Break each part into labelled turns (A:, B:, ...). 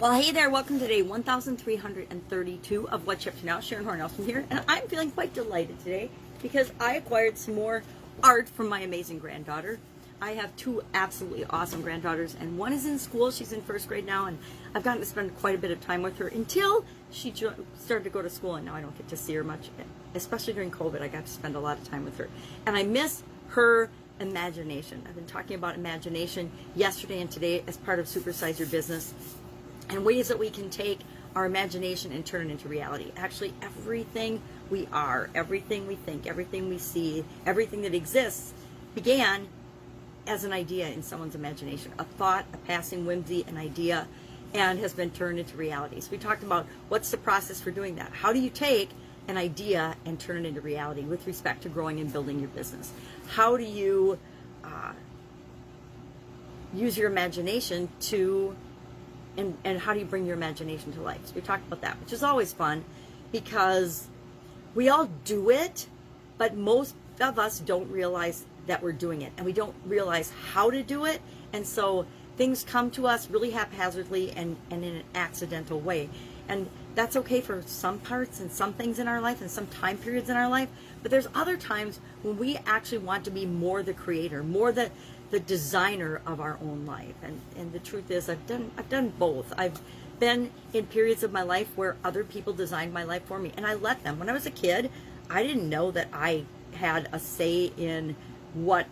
A: Well, hey there, welcome to day 1332 of What's Up to Now. Sharon Horne-Ellstrom here, and I'm feeling quite delighted today because I acquired some more art from my amazing granddaughter. I have two absolutely awesome granddaughters, and one is in school. She's in first grade now, and I've gotten to spend quite a bit of time with her until she started to go to school, and now I don't get to see her much, especially during COVID. I got to spend a lot of time with her, and I miss her imagination. I've been talking about imagination yesterday and today as part of Supersize Your Business, and ways that we can take our imagination and turn it into reality. Actually, everything we are, everything we think, everything we see, everything that exists began as an idea in someone's imagination, a thought, a passing whimsy, an idea, and has been turned into reality. So we talked about what's the process for doing that. How do you take an idea and turn it into reality with respect to growing and building your business? How do you use your imagination to and how do you bring your imagination to life? So we talked about that, which is always fun because we all do it, but most of us don't realize that we're doing it, and we don't realize how to do it, and so things come to us really haphazardly and in an accidental way. And that's okay for some parts and some things in our life and some time periods in our life, but there's other times when we actually want to be more the creator, more the designer of our own life. And the truth is I've done both. I've been in periods of my life where other people designed my life for me, and I let them. When I was a kid, I didn't know that I had a say in what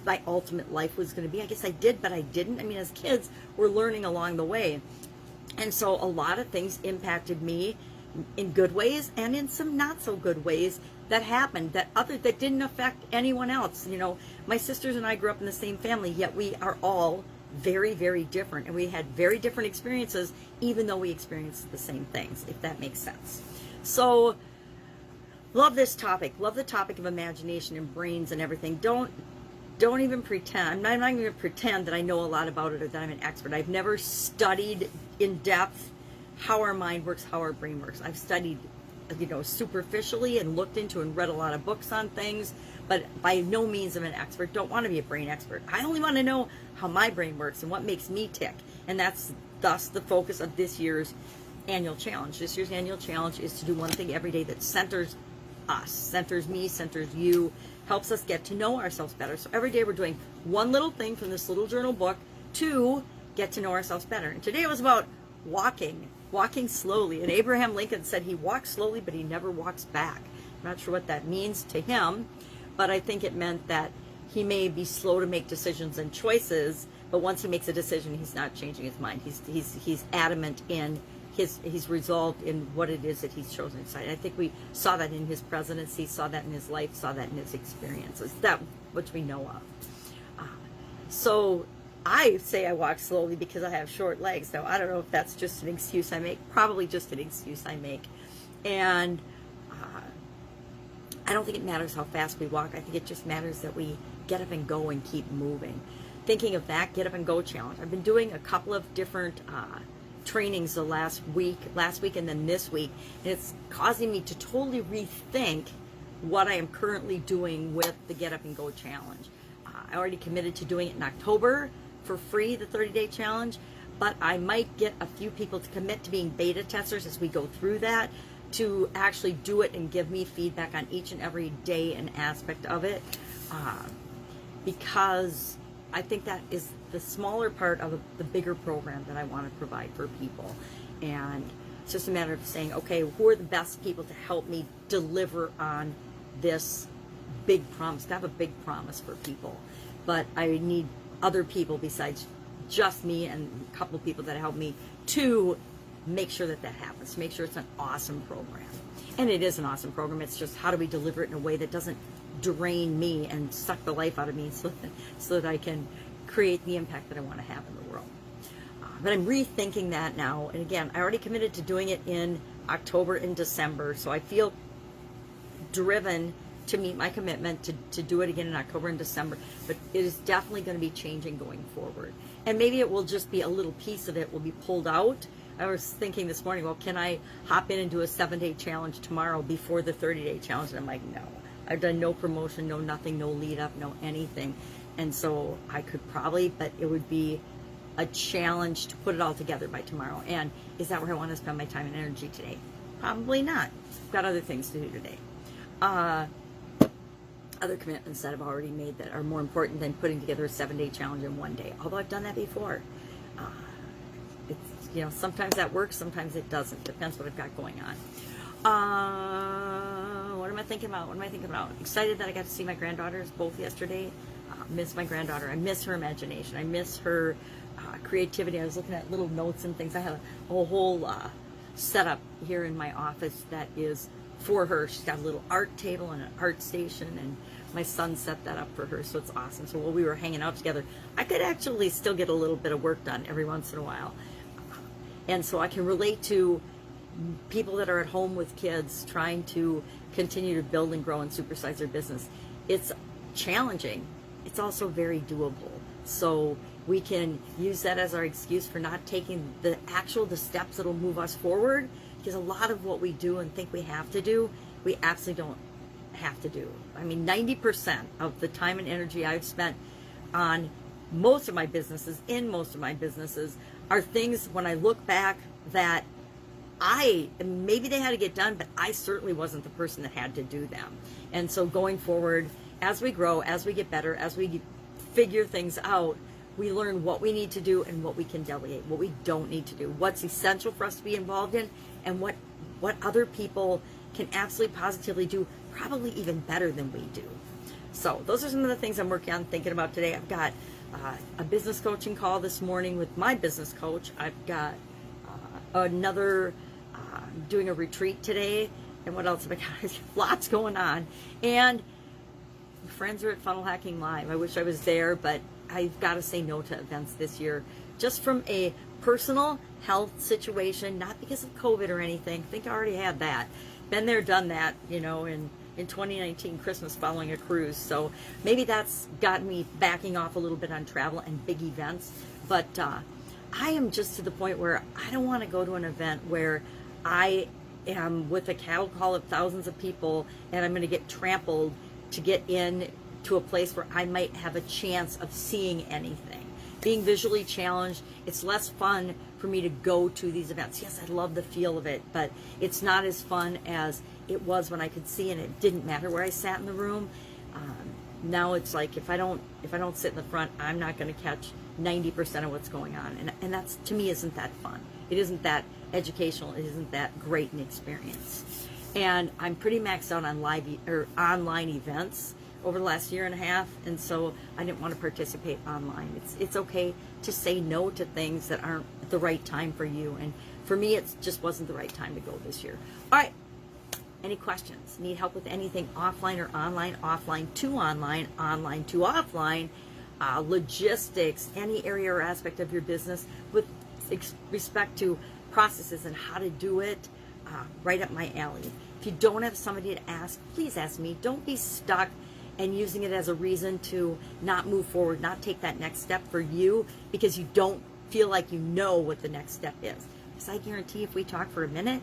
A: my ultimate life was going to be. I guess I did, but I didn't. I mean, as kids, we're learning along the way. And so a lot of things impacted me in good ways and in some not so good ways that happened that didn't affect anyone else. You know, my sisters and I grew up in the same family, yet we are all very, very different, and we had very different experiences, even though we experienced the same things, if that makes sense. So love this topic. Love the topic of imagination and brains and everything. Don't even pretend. I'm not even going to pretend that I know a lot about it or that I'm an expert. I've never studied in depth how our mind works, how our brain works. I've studied, superficially and looked into and read a lot of books on things, but by no means am an expert. Don't want to be a brain expert. I only want to know how my brain works and what makes me tick. And that's thus the focus of this year's annual challenge. This year's annual challenge is to do one thing every day that centers us, centers me, centers you, helps us get to know ourselves better. So every day we're doing one little thing from this little journal book to get to know ourselves better. And today it was about walking slowly. And Abraham Lincoln said he walks slowly, but he never walks back. I'm not sure what that means to him, but I think it meant that he may be slow to make decisions and choices, but once he makes a decision, he's not changing his mind. He's adamant in he's resolved in what it is that he's chosen to decide. I think we saw that in his presidency, saw that in his life, saw that in his experiences, that which we know of. So I say I walk slowly because I have short legs. Now, I don't know if that's just an excuse I make. Probably just an excuse I make. And I don't think it matters how fast we walk. I think it just matters that we get up and go and keep moving. Thinking of that Get Up and Go challenge. I've been doing a couple of different trainings the last week and then this week, and it's causing me to totally rethink what I am currently doing with the Get Up and Go challenge. I already committed to doing it in October for free, the 30-day challenge, but I might get a few people to commit to being beta testers as we go through that, to actually do it and give me feedback on each and every day and aspect of it, because I think that is the smaller part of the bigger program that I want to provide for people. And it's just a matter of saying, okay, who are the best people to help me deliver on this big promise? I have a big promise for people, but I need other people besides just me and a couple of people that help me to make sure that happens, to make sure it's an awesome program. And it is an awesome program. It's just how do we deliver it in a way that doesn't drain me and suck the life out of me so that I can create the impact that I want to have in the world. But I'm rethinking that now. And again, I already committed to doing it in October and December, so I feel driven to meet my commitment to do it again in October and December. But it is definitely going to be changing going forward. And maybe it will just be a little piece of it will be pulled out. I was thinking this morning, well, can I hop in and do a 7-day challenge tomorrow before the 30-day challenge? And I'm like, no. I've done no promotion, no nothing, no lead up, no anything. And so I could probably, but it would be a challenge to put it all together by tomorrow. And is that where I want to spend my time and energy today? Probably not. I've got other things to do today. Other commitments that I've already made that are more important than putting together a 7-day challenge in one day. Although I've done that before. It's, sometimes that works, sometimes it doesn't. Depends what I've got going on. What am I thinking about? Excited that I got to see my granddaughters both yesterday. Miss my granddaughter. I miss her imagination. I miss her creativity. I was looking at little notes and things. I have a whole setup here in my office that is for her. She's got a little art table and an art station, and my son set that up for her, so it's awesome. So while we were hanging out together, I could actually still get a little bit of work done every once in a while. And so I can relate to people that are at home with kids trying to continue to build and grow and supersize their business. It's challenging. It's also very doable. So we can use that as our excuse for not taking the steps that'll move us forward, because a lot of what we do and think we have to do, we absolutely don't have to do. I mean, 90% of the time and energy I've spent on most of my businesses, are things when I look back that maybe they had to get done, but I certainly wasn't the person that had to do them. And so going forward, as we grow, as we get better, as we figure things out, we learn what we need to do and what we can delegate, what we don't need to do, what's essential for us to be involved in, and what other people can absolutely positively do, probably even better than we do. So those are some of the things I'm working on, thinking about today. I've got a business coaching call this morning with my business coach. I've got another doing a retreat today. And what else have I got? Lots going on. And friends are at Funnel Hacking Live. I wish I was there, but I've got to say no to events this year, just from a personal health situation, not because of COVID or anything. I think I already had that. Been there, done that, in 2019 Christmas following a cruise. So maybe that's gotten me backing off a little bit on travel and big events. But I am just to the point where I don't want to go to an event where I am with a cattle call of thousands of people and I'm going to get trampled to get in to a place where I might have a chance of seeing anything. Being visually challenged, it's less fun for me to go to these events. Yes, I love the feel of it, but it's not as fun as it was when I could see, and it didn't matter where I sat in the room. Now it's like if I don't sit in the front, I'm not going to catch 90% of what's going on, and that's, to me, isn't that fun. It isn't that educational. It isn't that great an experience. And I'm pretty maxed out on live or online events over the last year and a half, and so I didn't want to participate online. It's okay to say no to things that aren't the right time for you, and for me, it just wasn't the right time to go this year. All right. Any questions? Need help with anything offline or online, offline to online, online to offline, logistics, any area or aspect of your business with respect to processes and how to do it, right up my alley. If you don't have somebody to ask, please ask me. Don't be stuck and using it as a reason to not move forward, not take that next step for you because you don't feel like you know what the next step is. Because I guarantee if we talk for a minute,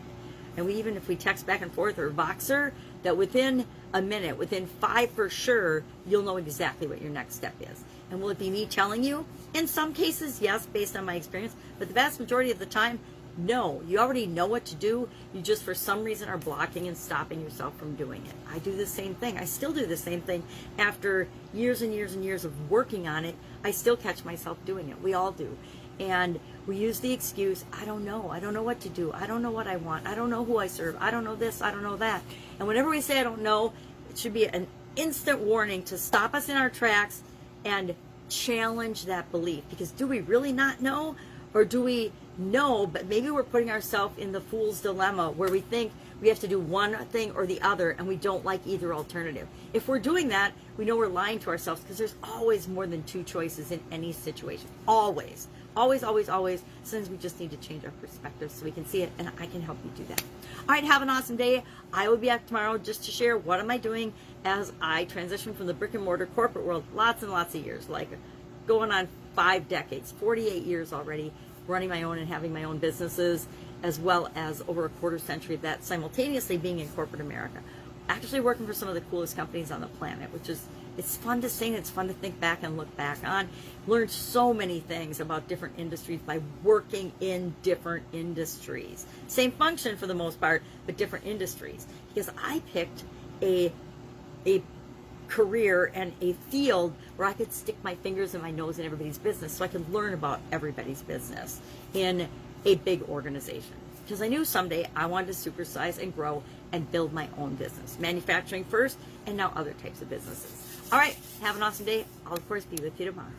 A: and even if we text back and forth or Voxer, that within a minute, within 5 for sure, you'll know exactly what your next step is. And will it be me telling you? In some cases, yes, based on my experience, but the vast majority of the time, no. You already know what to do. You just, for some reason, are blocking and stopping yourself from doing it. I do the same thing. I still do the same thing. After years and years and years of working on it, I still catch myself doing it. We all do. And we use the excuse, I don't know. I don't know what to do. I don't know what I want. I don't know who I serve. I don't know this. I don't know that. And whenever we say I don't know, it should be an instant warning to stop us in our tracks and challenge that belief. Because do we really not know? Or do we know, but maybe we're putting ourselves in the fool's dilemma where we think we have to do one thing or the other and we don't like either alternative. If we're doing that, we know we're lying to ourselves because there's always more than 2 choices in any situation. Always. Always, always, always. Sometimes we just need to change our perspective so we can see it, and I can help you do that. All right, have an awesome day. I will be back tomorrow just to share what am I doing as I transition from the brick and mortar corporate world. Lots and lots of years, like going on 5 decades, 48 years already, running my own and having my own businesses, as well as over a quarter century of that simultaneously being in corporate America. Actually working for some of the coolest companies on the planet, which is It's fun to sing. It's fun to think back and look back on. Learned so many things about different industries by working in different industries. Same function for the most part, but different industries. Because I picked a career and a field where I could stick my fingers and my nose in everybody's business so I could learn about everybody's business in a big organization. Because I knew someday I wanted to supersize and grow and build my own business. Manufacturing first, and now other types of businesses. All right, have an awesome day. I'll, of course, be with you tomorrow.